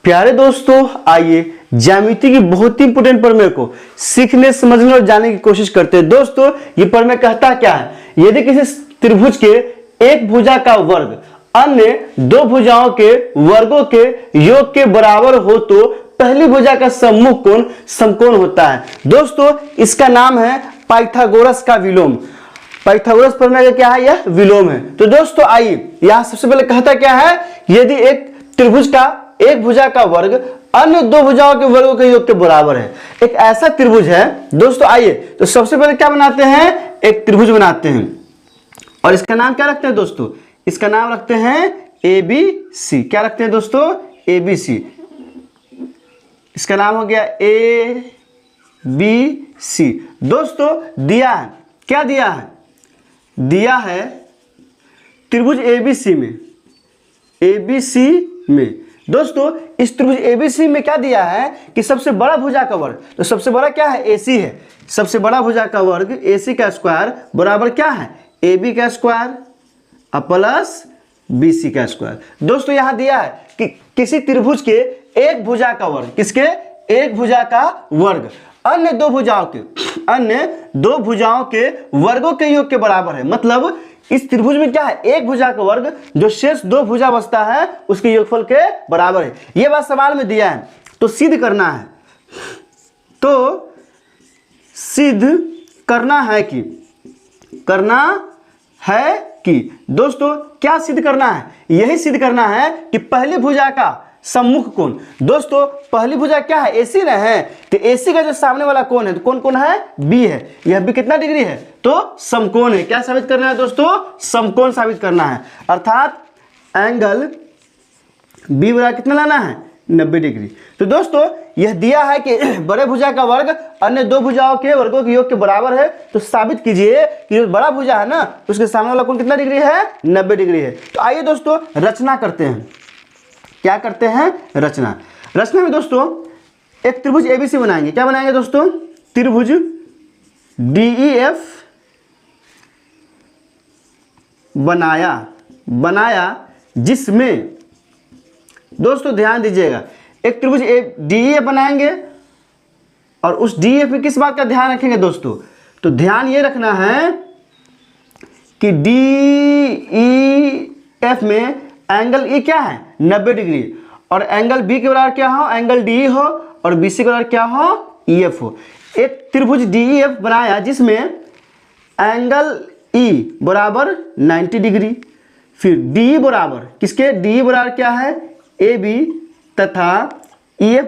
प्यारे दोस्तों, आइए ज्यामिति की बहुत ही इंपोर्टेंट प्रमेय को सीखने, समझने और जानने की कोशिश करते हैं। दोस्तों, ये प्रमेय कहता क्या है? यदि किसी त्रिभुज के एक भुजा का वर्ग अन्य दो भुजाओं के वर्गों के योग के बराबर हो तो पहली भुजा का सम्मुख कोण समकोण होता है। दोस्तों, इसका नाम है पाइथागोरस का विलोम। पाइथागोरस प्रमेय क्या है? यह विलोम है। तो दोस्तों, आइए यहां सबसे पहले कहता क्या है? यदि एक त्रिभुज का एक भुजा का वर्ग अन्य दो भुजाओं के वर्गों के योग के बराबर है, एक ऐसा त्रिभुज है। दोस्तों, आइए तो सबसे पहले क्या बनाते हैं? एक त्रिभुज बनाते हैं और इसका नाम क्या रखते हैं दोस्तों? इसका नाम रखते हैं ABC। क्या रखते हैं दोस्तों? ABC। इसका नाम हो गया ABC। दोस्तों, दिया है, क्या दिया है? दिया है त्रिभुज ABC में दोस्तों, इस त्रिभुज ABC में क्या दिया है कि सबसे बड़ा भुजा का वर्ग, तो सबसे बड़ा क्या है? AC है। सबसे बड़ा भुजा का वर्ग AC का स्क्वायर बराबर क्या है? AB का स्क्वायर प्लस BC का स्क्वायर। दोस्तों, यहां दिया है कि किसी त्रिभुज के एक भुजा का वर्ग, किसके? एक भुजा का वर्ग अन्य दो भुजाओं के वर्गों के योग के बराबर है। मतलब इस त्रिभुज में क्या है? एक भुजा का वर्ग जो शेष दो भुजा बचता है उसके योगफल के बराबर है। यह बात सवाल में दिया है, तो सिद्ध करना है। तो सिद्ध करना है कि दोस्तों, क्या सिद्ध करना है? यही सिद्ध करना है कि पहली भुजा का सम्मुख कोण। दोस्तों, पहली भुजा क्या है? AC ना है, तो AC का जो सामने वाला कोण है, तो कौन कौन है? B है। यह B कितना डिग्री है? तो समकोण है। क्या साबित करना है दोस्तों? समकोण साबित करना है। अर्थात एंगल B बराबर कितना लाना है? 90 डिग्री। तो दोस्तों, यह दिया है कि बड़े भुजा का वर्ग अन्य दो भुजाओं के वर्गों के योग के बराबर है। तो साबित कीजिए कि जो बड़ा भुजा है ना, उसके सामने वाला कोण कितना डिग्री है? 90 डिग्री है। तो आइए दोस्तों, रचना करते हैं। क्या करते हैं? रचना में दोस्तों एक त्रिभुज ABC बनाएंगे। क्या बनाएंगे दोस्तों? त्रिभुज DEF बनाया जिसमें दोस्तों ध्यान दीजिएगा, एक त्रिभुज DEF बनाएंगे और उस DEF में किस बात का ध्यान रखेंगे दोस्तों? तो ध्यान ये रखना है कि DEF में एंगल E क्या है? 90 डिग्री। और एंगल B के बराबर क्या हो? एंगल DE हो। और BC के बराबर क्या हो? EF हो। एक त्रिभुज DEF बनाया जिसमें एंगल E बराबर 90 डिग्री, फिर DE बराबर किसके? DE बराबर क्या है? AB तथा EF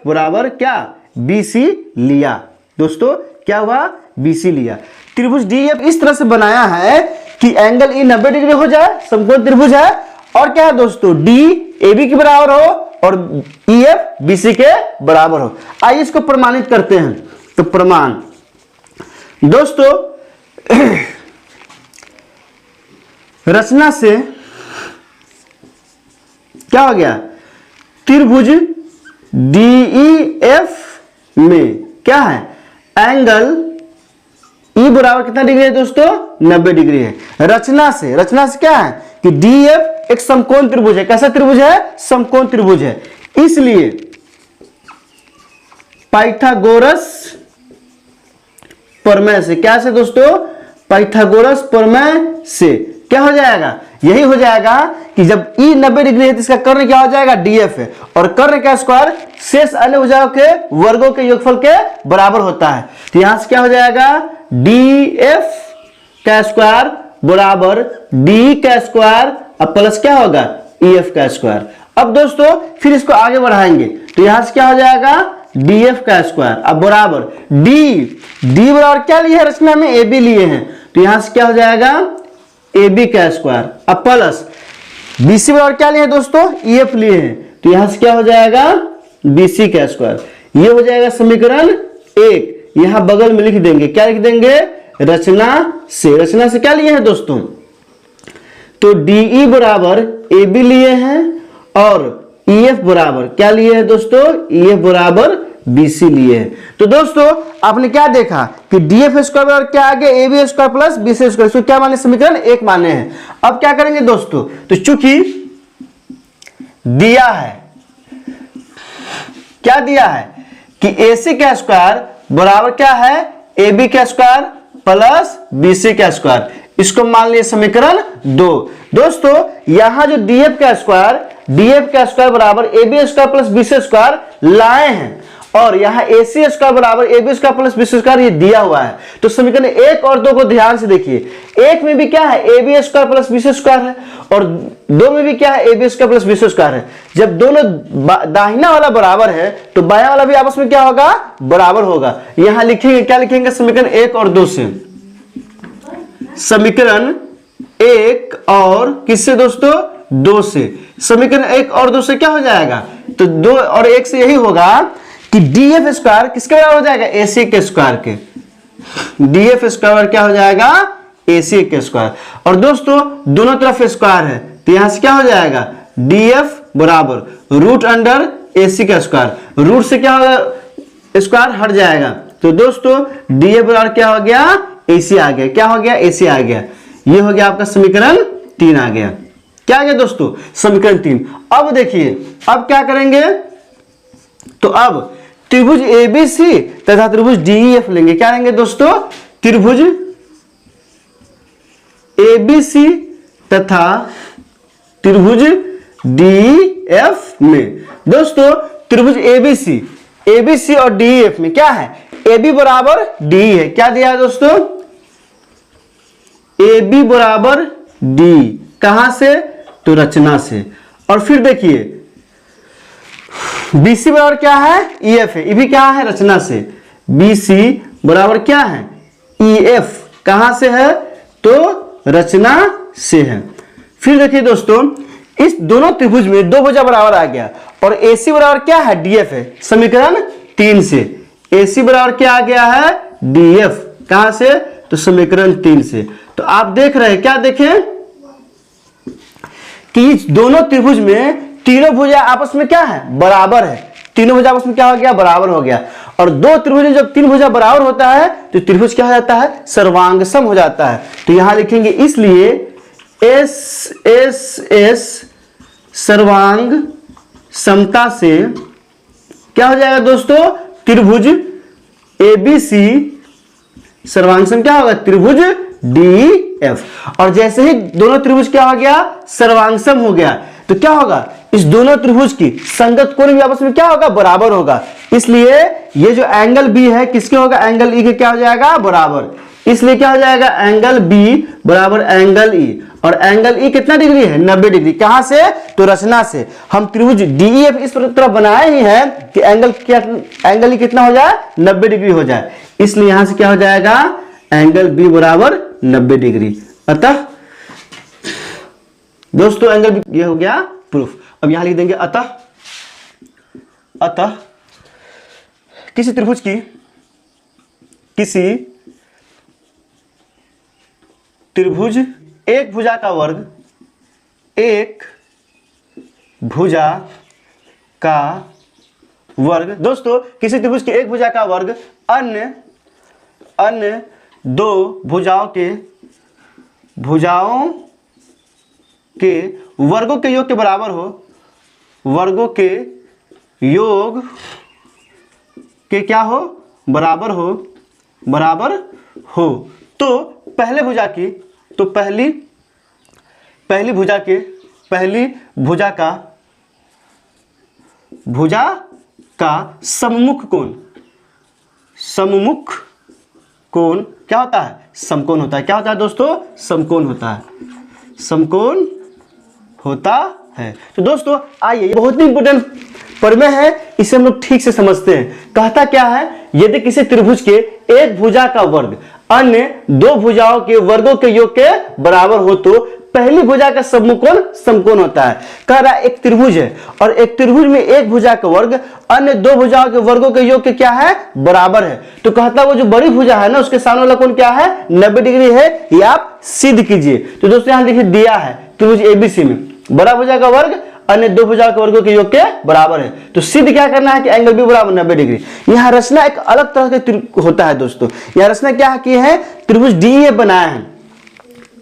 बराबर क्या? BC लिया। दोस्तों, क्या हुआ? BC लिया। त्रिभुज DEF इस तरह से बनाया है कि एंगल E 90 डिग्री हो जाए, समकोण त्रिभुज है। और क्या है दोस्तों? D AB के बराबर हो और EF BC के बराबर हो। आइए इसको प्रमाणित करते हैं। तो प्रमाण दोस्तों, रचना से क्या हो गया? त्रिभुज DEF में क्या है? एंगल E बराबर कितना डिग्री है दोस्तों? 90 डिग्री है। रचना से क्या है कि DEF एक समकोण त्रिभुज है। कैसा त्रिभुज है? समकोण त्रिभुज है। इसलिए पाइथागोरस प्रमेय से, क्या से दोस्तों? पाइथागोरस प्रमेय से क्या हो जाएगा? यही हो जाएगा कि जब E 90 डिग्री है तो इसका कर्ण क्या हो जाएगा? DF है। और कर्ण का स्क्वायर शेष अन्य भुजाओं के वर्गों के योगफल के बराबर होता है। तो यहां से क्या हो जाएगा? DF का स्क्वायर बराबर D का स्क्वायर अब प्लस क्या होगा? EF का स्क्वायर। अब दोस्तों फिर इसको आगे बढ़ाएंगे तो यहां से क्या हो जाएगा? DF का स्क्वायर अब बराबर D बराबर क्या लिए है? रचना में AB लिए हैं, तो यहां से क्या हो जाएगा? AB का स्क्वायर अब प्लस BC बराबर क्या लिए हैं दोस्तों? EF लिए हैं, तो यहां से क्या हो जाएगा? BC का स्क्वायर। ये हो जाएगा समीकरण 1। यहां बगल में लिख देंगे, क्या लिख देंगे? रचना से क्या लिए हैं दोस्तों? तो DE बराबर AB लिए हैं और EF बराबर क्या लिए हैं दोस्तों? EF बराबर BC लिए हैं। तो दोस्तों आपने क्या देखा कि DF स्क्वायर बराबर क्या आ गया? AB square plus BC square. इसको क्या माने? समीकरण 1 माने हैं। अब क्या करेंगे दोस्तों? तो चूंकि दिया है क्या दिया है कि AC का स्क्वायर बराबर क्या है AB का स्क्वायर प्लस BC का स्क्वायर। इसको मान लिया समीकरण 2। दोस्तों यहां जो DF का स्क्वायर बराबर AB square plus BC square लाए हैं और यहाँ AC स्क्वायर बराबर AB square plus BC square ये दिया हुआ है। तो समीकरण 1 और 2 को ध्यान से देखिए। 1 में भी क्या है AB square plus BC square है और 2 में भी क्या है AB square plus BC square है। जब दोनों दाहिना वाला बराबर है तो बायां वाला भी आपस में क्या होगा बराबर होगा। यहां लिखेंगे क्या लिखेंगे समीकरण 1 और 2 से। समीकरण 1 और किससे दोस्तों 2 से। समीकरण 1 और 2 से क्या हो जाएगा तो 2 और 1 से यही होगा कि DF स्क्वायर किसके बराबर हो जाएगा AC के स्क्वायर के। DF स्क्वायर क्या हो जाएगा AC के स्क्वायर। और दोस्तों दोनों तरफ स्क्वायर है तो यहां से क्या हो जाएगा DF बराबर रूट अंडर AC का स्क्वायर। रूट से क्या होगा स्क्वायर हट जाएगा तो दोस्तों DF बराबर क्या हो गया AC आ गया। क्या हो गया AC आ गया। ये हो गया आपका समीकरण 3 आ गया। क्या आ गया दोस्तों समीकरण 3। अब देखिए अब क्या करेंगे तो अब त्रिभुज ABC तथा त्रिभुज DEF लेंगे। क्या लेंगे दोस्तों त्रिभुज ABC तथा त्रिभुज DEF में। दोस्तों त्रिभुज ABC और DEF में क्या है AB बराबर DE है। क्या दिया है दोस्तों AB बराबर DE कहां से तो रचना से। और फिर देखिए BC बराबर क्या है EF है। ये भी क्या है रचना से। BC बराबर क्या है EF कहां से है तो रचना से है। फिर देखिए दोस्तों इस दोनों त्रिभुज में दो भुजा बराबर आ गया और AC बराबर क्या है DF है समीकरण 3 से। AC बराबर क्या आ गया है DF कहां से तो समीकरण 3 से। तो आप देख रहे हैं क्या देखें कि इस दोनों त्रिभुज में तीनों भुजा आपस में क्या है बराबर है। तीनों भुजा आपस में क्या हो गया बराबर हो गया। और दो त्रिभुज में जब तीन भुजा बराबर होता है तो त्रिभुज क्या हो जाता है सर्वांगसम हो जाता है। तो यहां लिखेंगे इसलिए S सर्वांग समता से क्या हो जाएगा दोस्तों त्रिभुज ABC सर्वांग सम क्या होगा त्रिभुज DEF। और जैसे ही दोनों त्रिभुज क्या हो गया सर्वांगसम हो गया तो क्या होगा इस दोनों त्रिभुज की संगत कोण भी आपस में क्या होगा बराबर होगा। इसलिए ये जो एंगल B है किसके होगा एंगल E के क्या हो जाएगा बराबर। इसलिए क्या हो जाएगा एंगल B बराबर एंगल E और एंगल E कितना डिग्री है 90 डिग्री। कहां से तो रचना से। हम त्रिभुज DEF इस तरह बनाए ही है कि एंगल E कितना हो जाए 90 डिग्री हो जाए। इसलिए यहां से क्या हो जाएगा एंगल B बराबर 90 डिग्री। अतः दोस्तों एंगल B ये हो गया प्रूफ। अब यहां लिख देंगे अतः किसी त्रिभुज की एक भुजा का वर्ग दोस्तों किसी त्रिभुज की एक भुजा का वर्ग अन्य दो भुजाओं के वर्गों के योग के बराबर हो। वर्गों के योग के क्या हो बराबर हो तो पहली भुजा का सममुख कोण क्या होता है समकोण होता है। क्या होता है दोस्तों समकोण होता है। तो दोस्तों आइए बहुत ही इंपोर्टेंट प्रमेय है इसे हम लोग ठीक से समझते हैं। कहता क्या है यदि किसी त्रिभुज के एक भुजा का वर्ग अन्य दो भुजाओं के वर्गों के योग के बराबर हो तो पहली भुजा का समकोण समकोण होता है। कह रहा है एक त्रिभुज है और एक त्रिभुज में एक भुजा का वर्ग अन्य दो भुजाओं के वर्गों के योग के क्या है बराबर है। तो कहता है वो जो बड़ी भुजा है ना उसके सामने वाला कोण क्या है 90 डिग्री है। ये आप सिद्ध कीजिए। तो दोस्तों यहां देखिए दिया है त्रिभुज ABC में बड़ा भुजा का वर्ग अन्य दो भुजाओं के वर्गों के योग के बराबर है। तो सिद्ध क्या करना है कि एंगल B बराबर 90 डिग्री। यहाँ रचना एक अलग तरह के होता है दोस्तों। यहाँ रचना क्या की है त्रिभुज DEF बनाया है।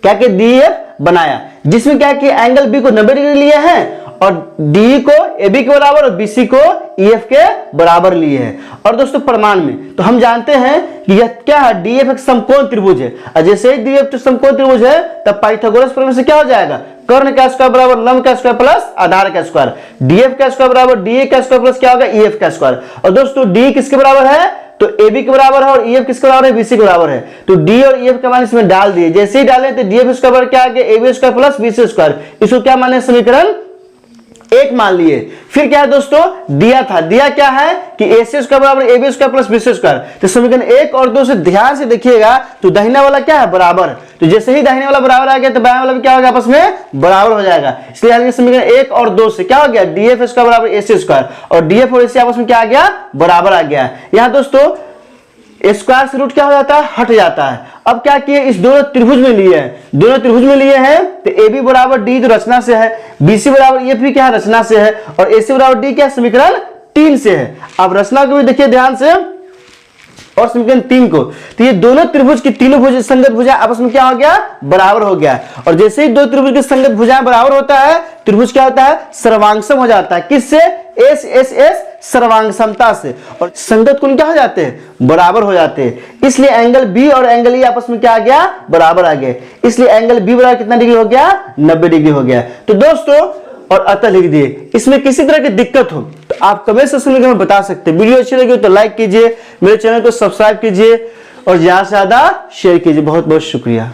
क्या कि DEF बनाया जिसमें क्या कि एंगल B को 90 डिग्री लिए हैं और DE को AB के बराबर और BC को EF के बराबर लिए है। और दोस्तों प्रमाण में तो हम जानते हैं कि यह क्या है, DF एक समकोण त्रिभुज है, और जैसे ही DF तो समकोण त्रिभुज है तब पाइथागोरस प्रमेय से क्या हो जाएगा, कर्ण का स्क्वायर बराबर लंब का स्क्वायर प्लस आधार का स्क्वायर, DF का स्क्वायर बराबर DA का स्क्वायर प्लस क्या होगा, EF का स्क्वायर। और दोस्तों D किसके बराबर है, तो AB के बराबर है, और EF किसके बराबर है, BC के बराबर है। तो D और EF का मान इसमें डाल दिए, जैसे ही डालें तो DF स्क्वायर बराबर क्या आ गया, AB square plus BC square. इसको क्या माने, समीकरण 1 मान लिए। फिर क्या है दोस्तों, दिया था, दिया क्या है कि AC स्क्वायर बराबर AB square plus BC square. तो समीकरण 1 और 2 से ध्यान से देखिएगा तो दाहिना वाला क्या है, बराबर। तो जैसे ही दाहिने वाला बराबर आ गया तो बाएं वाला भी क्या होगा, आपस में बराबर हो जाएगा। इसलिए समीकरण 1 और 2 से क्या हो गया, DF स्क्वायर बराबर AC स्क्वायर, और DF और AC आपस में क्या आ गया, बराबर आ गया। यहां दोस्तों स्क्वायर से रूट क्या हो जाता है, हट जाता है। अब क्या किए, इस दोनों त्रिभुज में लिए हैं, दोनों त्रिभुज में लिए हैं तो AB बराबर D जो रचना से है, BC बराबर EF भी क्या है, रचना से है, और AC बराबर D क्या, समीकरण 3 से है। अब रचना को भी देखिए ध्यान से, और समीकरण 3 को, तो ये दोनों त्रिभुज की तीनों भुज संगत भुजा आपस में क्या हो गया, बराबर हो गया। और जैसे ही दो त्रिभुज की संगत भुजाएं बराबर होता है, त्रिभुज क्या होता है, सर्वांगसम हो जाता है। किससे, एस एस एस सर्वांग समता से, और संगत कोण क्या हो जाते हैं, बराबर हो जाते हैं। इसलिए एंगल बी और एंगल ई आपस में क्या आ गया, बराबर आ गए। इसलिए एंगल बी बराबर कितना डिग्री हो गया, 90 डिग्री हो गया। तो दोस्तों और अतः लिख दिए। इसमें किसी तरह की दिक्कत हो तो आप कमेंट सेक्शन में हमें बता सकते हैं। वीडियो अच्छी लगी तो लाइक कीजिए, मेरे चैनल को सब्सक्राइब कीजिए और ज्यादा से ज्यादा शेयर कीजिए। बहुत बहुत शुक्रिया।